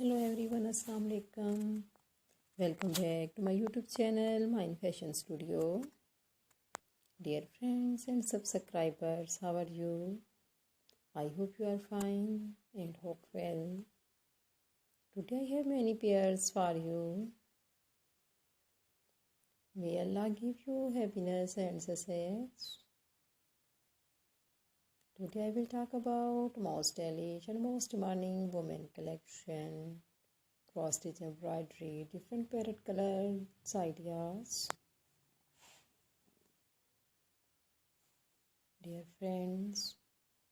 Hello everyone, Assalamu alaikum. Welcome back to my YouTube channel, Mind Fashion Studio. Dear friends and subscribers, how are you? I hope you are fine and hope well. Today I have many pairs for you. May Allah give you happiness and success. Today I will talk about most stylish and most demanding women collection. Cross-stitch embroidery, different parrot colors, ideas. Dear friends,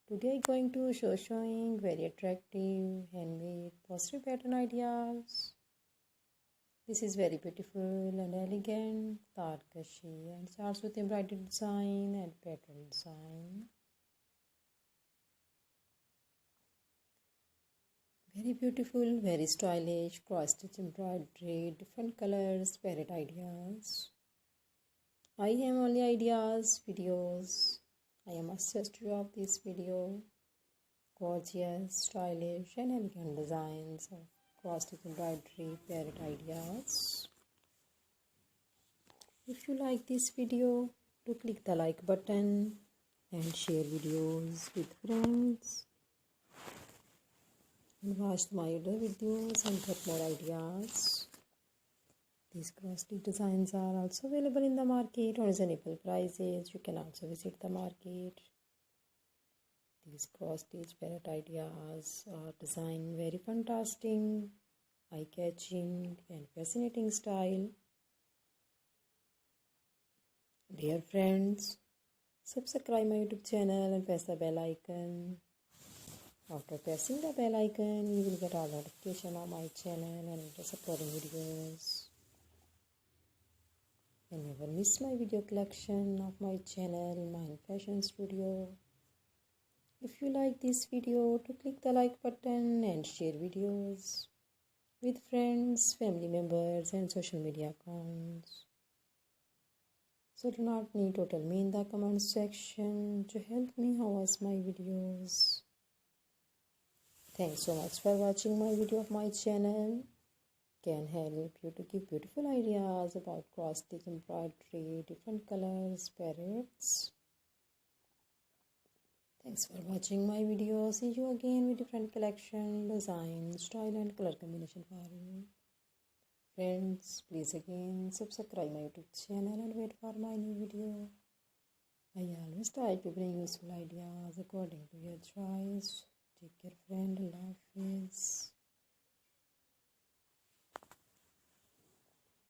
today I'm going to showing very attractive handmade pottery pattern ideas. This is very beautiful and elegant tarkashi and starts with embroidered design and pattern design. Very beautiful, very stylish, cross-stitch embroidery, different colors, parrot ideas. I have only ideas, videos. I am obsessed of this video. Gorgeous, stylish and elegant designs of cross-stitch embroidery, parrot ideas. If you like this video, do click the like button and share videos with friends. And watch my other videos and get more ideas. These cross-stitch designs are also available in the market on reasonable prices. You can also visit the market. These cross-stitch parrot ideas are designed very fantastic, eye-catching and fascinating style. Dear friends, subscribe my YouTube channel and press the bell icon. After pressing the bell icon, you will get all notifications on my channel and latest uploading videos. And never miss my video collection of my channel, Mind Fashion Studio. If you like this video, to click the like button and share videos with friends, family members and social media accounts. So do not need to tell me in the comment section to help me host my videos. Thanks so much for watching my video of my channel. Can help you to give beautiful ideas about cross-stitch embroidery, different colors, parrots. Thanks for watching my video. See you again with different collection, design, style and color combination for you. Friends, please again subscribe my YouTube channel and wait for my new video. I always try to bring useful ideas according to your choice. Take care, friend. Allah.